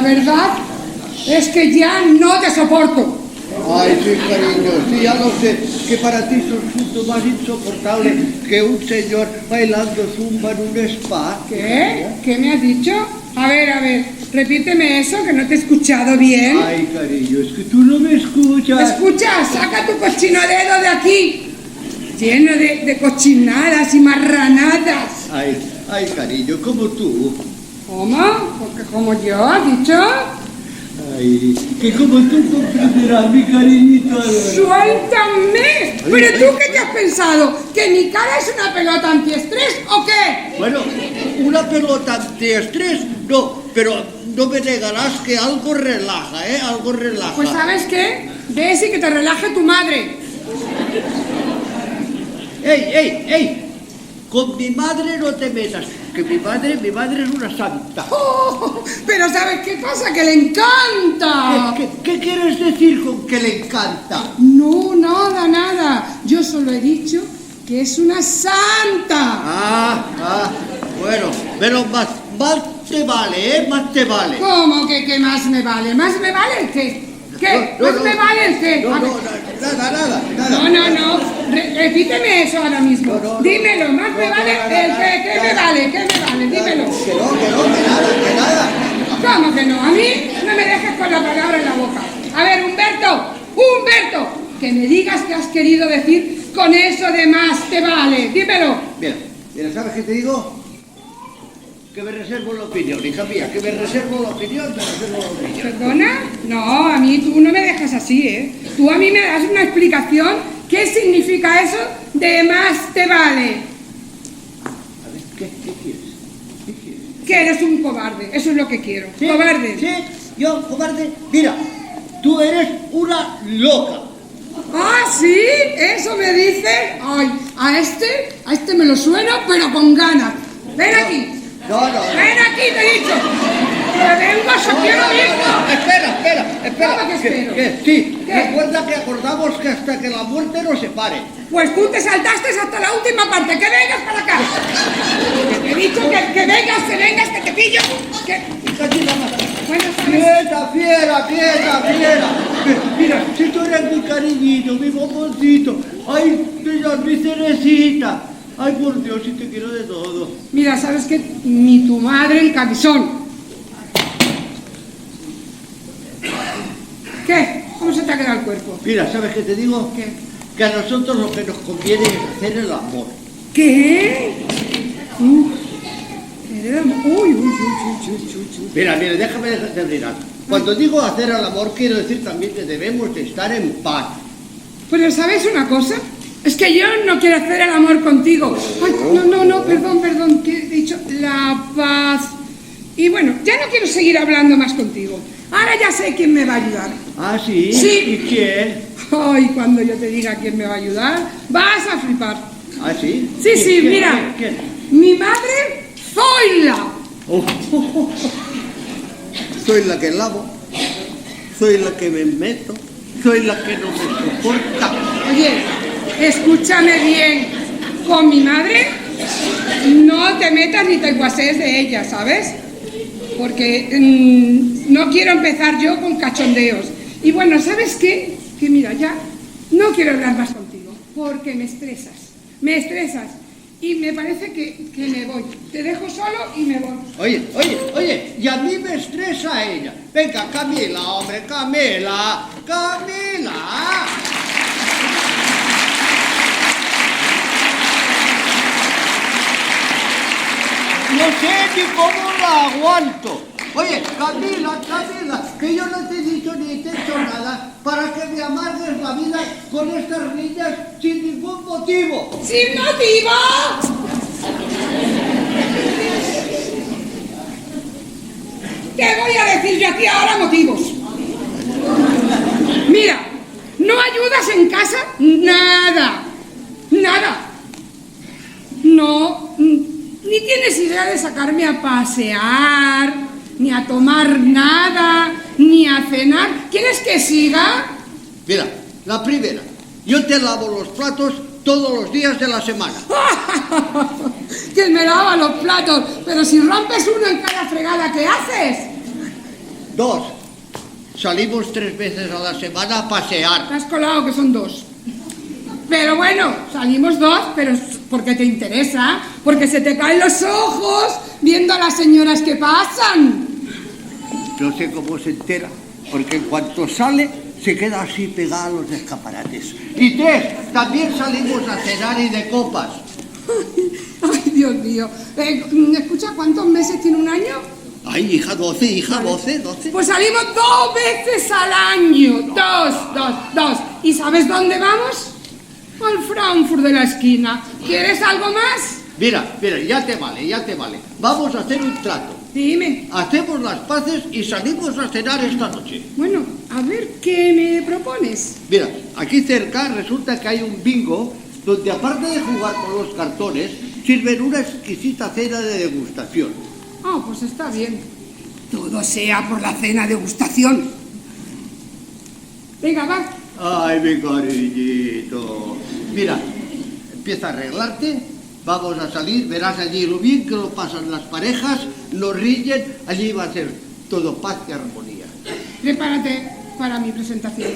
verdad es que ya no te soporto. Ay, sí, cariño, sí, ya lo sé, que para ti es un asunto más insoportable que un señor bailando zumba en un spa. ¿Qué? ¿Qué me has dicho? A ver, repíteme eso, que no te he escuchado bien. Ay, cariño, es que tú no me escuchas. ¿Me escuchas? Saca tu cochino dedo de aquí, lleno de cochinadas y marranadas. Ay, cariño, como tú. ¿Cómo? Porque como yo, ¿has dicho? Ay, que como tú comprenderás, mi cariñito. ¡Suéltame! ¿Pero tú qué te has pensado? ¿Que mi cara es una pelota antiestrés o qué? Bueno, una pelota antiestrés, no, pero no me negarás que algo relaja, ¿eh? Algo relaja. Pues ¿sabes qué? Ves y que te relaje tu madre. ¡Ey! Con mi madre no te metas, que mi madre es una santa. Oh, pero ¿sabes qué pasa? ¡Que le encanta! ¿Qué quieres decir con que le encanta? No, nada. Yo solo he dicho que es una santa. Bueno, pero más te vale, ¿eh? Más te vale. ¿Cómo que qué más me vale? ¿Más me vale el qué? ¿Qué? No, ¿Más me vale el qué? Nada. No. Repíteme eso ahora mismo. Dímelo, ¿más me vale el qué? ¿Qué me vale? Dímelo. Que nada. ¿Cómo que no? A mí no me dejes con la palabra en la boca. A ver, Humberto, que me digas qué has querido decir con eso de más te vale. Dímelo. Mira, ¿sabes qué te digo? Que me reservo la opinión, hija mía, que me reservo la opinión. ¿Perdona? No, a mí tú no me dejas así, ¿eh? Tú a mí me das una explicación. ¿Qué significa eso de más te vale? A ver, ¿qué quieres? Que eres un cobarde, eso es lo que quiero. ¿Sí? Cobarde. ¿Sí? ¿Yo, cobarde? Mira, tú eres una loca. Ah, ¿sí? ¿Eso me dice? Ay, a este me lo suena, pero con ganas. Ven aquí. No. Ven aquí, te he dicho. Que vengas aquí ahora mismo. Espera. ¿Cómo que espero? Sí. ¿Qué? Recuerda que acordamos que hasta que la muerte nos separe. Pues tú te saltaste hasta la última parte. Que vengas para acá. Que te he dicho que vengas, que te pillo. Bueno, ¿sabes? Fiera. Mira, si tú eres mi cariñito, mi bomboncito. Ay, mi cerecita. Ay, por Dios, si te quiero de todo. Mira, ¿sabes qué? Ni tu madre en camisón. ¿Qué? ¿Cómo se te ha quedado el cuerpo? Mira, ¿sabes qué te digo? ¿Qué? Que a nosotros lo que nos conviene es hacer el amor. ¿Qué? Uy. Mira, déjame terminar. Cuando digo hacer el amor, quiero decir también que debemos de estar en paz. Pero ¿sabes una cosa? Es que yo no quiero hacer el amor contigo. Ay, no, perdón, que he dicho la paz. Y bueno, ya no quiero seguir hablando más contigo. Ahora ya sé quién me va a ayudar. ¿Ah, sí? Sí. ¿Y quién? Ay, cuando yo te diga quién me va a ayudar, vas a flipar. ¿Ah, sí? Sí, ¿Quién? mira. ¿Quién? Mi madre, Zoila. Soy la que lavo, soy la que me meto, soy la que no me soporta. Oye, escúchame bien. Con mi madre no te metas ni te guasees de ella, ¿sabes? Porque no quiero empezar yo con cachondeos. Y bueno, ¿sabes qué? Que mira, ya no quiero hablar más contigo, porque me estresas. Y me parece que me voy. Te dejo solo y me voy. Oye, y a mí me estresa ella. Venga, Camila, hombre, Camila. No sé ni cómo la aguanto. Oye, Camila, que yo no te he dicho ni te he hecho nada para que me amargues la vida con estas niñas sin ningún motivo. ¡Sin motivo! Te voy a decir yo aquí ahora motivos. Mira, no ayudas en casa nada. No, ni tienes idea de sacarme a pasear, ni a tomar nada, ni a cenar. ¿Quieres que siga? Mira, la primera, yo te lavo los platos todos los días de la semana. Que me lava los platos, pero si rompes uno en cada fregada que haces. 2. Salimos 3 veces a la semana a pasear. Te has colado que son 2. Pero bueno, salimos 2, pero porque te interesa, porque se te caen los ojos viendo a las señoras que pasan. Yo sé cómo se entera, porque en cuanto sale, se queda así pegada a los escaparates. Y 3, también salimos a cenar y de copas. Ay, Dios mío. Escucha, ¿cuántos meses tiene un año? Ay, hija, 12, hija, Vale. 12. Pues salimos 2 veces al año. 2. ¿Y sabes dónde vamos? Al Frankfurt de la esquina. ¿Quieres algo más? Mira, ya te vale. Vamos a hacer un trato. Dime. Hacemos las paces y salimos a cenar esta noche. Bueno, a ver, ¿qué me propones? Mira, aquí cerca resulta que hay un bingo donde aparte de jugar con los cartones, sirven una exquisita cena de degustación. Ah, pues está bien. Todo sea por la cena degustación. Venga, va. Ay, mi cariñito. Mira, empieza a arreglarte, vamos a salir, verás allí lo bien que lo pasan las parejas, lo ríen, allí va a ser todo paz y armonía. Prepárate para mi presentación.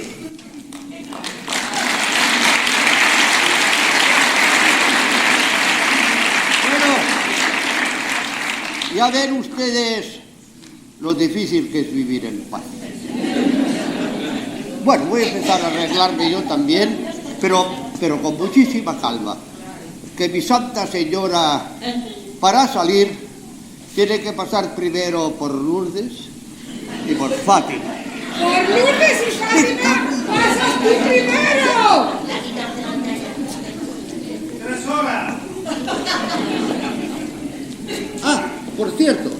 Bueno, ya ven ustedes lo difícil que es vivir en paz. Bueno, voy a empezar a arreglarme yo también, pero con muchísima calma. Que mi Santa Señora, para salir, tiene que pasar primero por Lourdes y por Fátima. ¡Por Lourdes y Fátima! ¡Pasas tú primero! 3 horas. Ah, por cierto,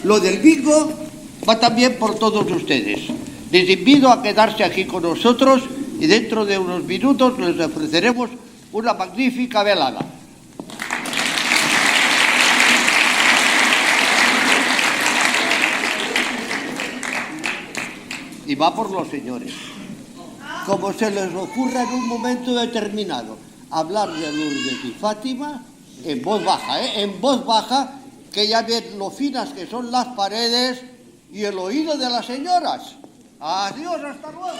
lo del bingo va también por todos ustedes. Les invito a quedarse aquí con nosotros y dentro de unos minutos les ofreceremos una magnífica velada. Y va por los señores. Como se les ocurra en un momento determinado hablar de Lourdes y Fátima, en voz baja, en voz baja, que ya ven lo finas que son las paredes y el oído de las señoras. Adiós, hasta luego.